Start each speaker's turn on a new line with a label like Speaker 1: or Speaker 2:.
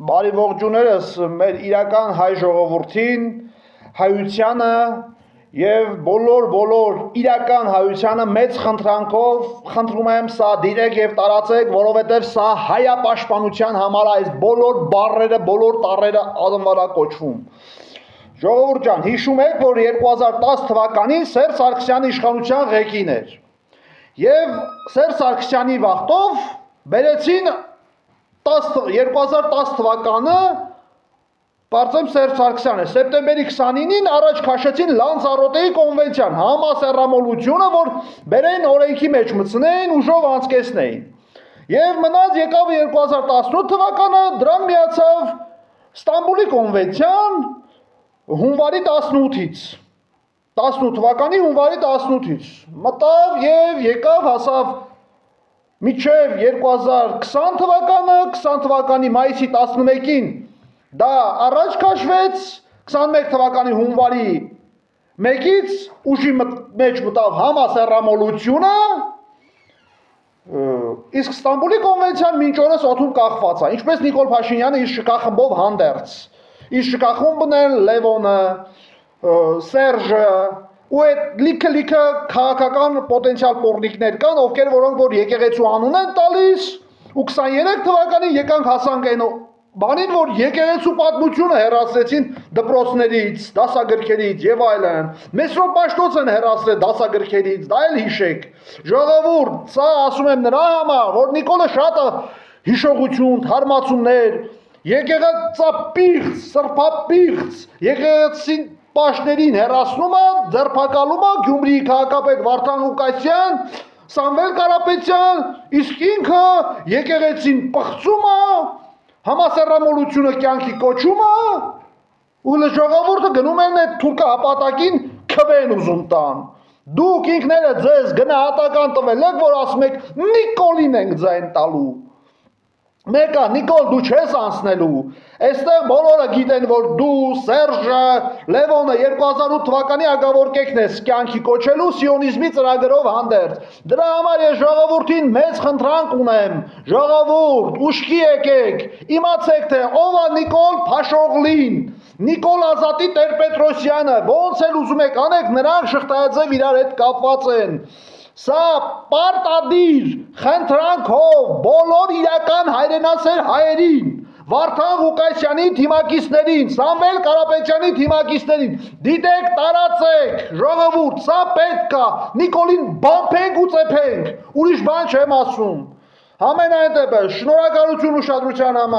Speaker 1: Բարի ողջուներս մեր իրական հայ ժողովրդին, հայությանը եւ բոլոր իրական հայությանը մեծ խնդրանքով խնդրում եմ սա դիրեք եւ տարածեք, որովհետեւ սա հայապաշտպանության համար այս բոլոր բառերը, բոլոր տառերը անվանակոչվում։ Ժողովուրդ ջան, հիշում եք, որ 2010 թվականին Սերժ Սարգսյանի իշխանության ղեկին էր։ Եվ Սերժ Սարգսյանի վախտով բերեցին 2010 թվականը Պարծեմ Սերժ Սարգսյանը սեպտեմբերի 29-ին առաջ քաշեցին Լանզարոտեի կոնվենցիան, համասեռամոլությունը, որ բերեն օրենքի մեջ մտցնեին, ուժով անցկացնեին։ Եվ մնաց եկավ 2018 թվականը, դրան միացավ Ստամբուլի կոնվենցիան հունվարի 18-ից։ 18 թվականի հունվարի 18-ից մտավ եւ եկավ հասավ մինչև 2020 թվականը, 20 թվականի մայիսի 11-ին դա առաջ քաշվեց, 21 թվականի հունվարի 1-ից ուժի մեջ մտավ համասեռամոլությունը, իսկ Ստամբուլի կոնվենցիան մինչ օրս օդում կախված է, ինչպես Նիկոլ Փաշինյանը իր շքախմբով հանդերձ, իր շքախումբն են Լևոնը, Սերժը, ու այդ լիքը քաղաքական պոտենցիալ պոռնիկներ կան, ովքեր որ եկեղեցու անուն են տալիս, ու 23 թվականին եկանք հասանք այն բանին, որ եկեղեցու պատմությունը հեռացրեցին դպրոցներից, դասագրքերից եւ այլն։ Մեսրոպ Պաշտոց են հեռացրել դասագրքերից, դա էլ հիշեք։ Ժողովուրդ, սա ասում եմ նրա համար, որ Նիկոլը շատը հիշողություն, թարմացումներ, եկեղեցապիղծ, սրբապիղծ, եկեղեցին պաշտներին հեռացնում է, ձերբակալում է Գյումրիի քաղաքապետ Վարդան Ղուկասյան, Սամվել Կարապետյան, իսկ ինքը եկեղեցին պղծում է, համասեռամոլությունը կյանքի կոչում է, ու ժողովուրդը գնում են այդ թուրքը հապատակին քվեն ուզում տան։ Դուք ինքները ձեզ գնահատական տվել եք, որ ասում եք Նիկոլին ենք ձայն տալու։ Մեկը Նիկոլ դու չես անցնելու, այստեղ բոլորը գիտեն, որ դու, Սերժը, Լևոնը 2008 թվականի ագավորկեկն ես կյանքի կոչելու սիոնիզմի ծրագրով հանդերձ։ Դրա համար ես ժողովրդին մեծ խնդրանք ունեմ, ժողովուրդ, ուշքի եկեք, իմացեք թե ով է Նիկոլ Փաշօղլին, Նիկոլ Ազատի Տեր-Պետրոսյանը, ոնց էլ ուզում եք անեք, նրանք շղթայաձև իրար հետ կապված են։ Սա պարտադիր խնդրանքով բոլոր իրական հայրենասեր հայերին, Վարդան Ղուկասյանի թիմակիցներին, Սամվել Կարապետյանի թիմակիցներին, դիտեք, տարածեք, ժողովուրդ, սա պետք է, Նիկոլին բամփենք ու ծեփենք, ուրիշ բան չեմ ասում։ Համենայն դեպս, շնորհակալություն ուշադրության համար։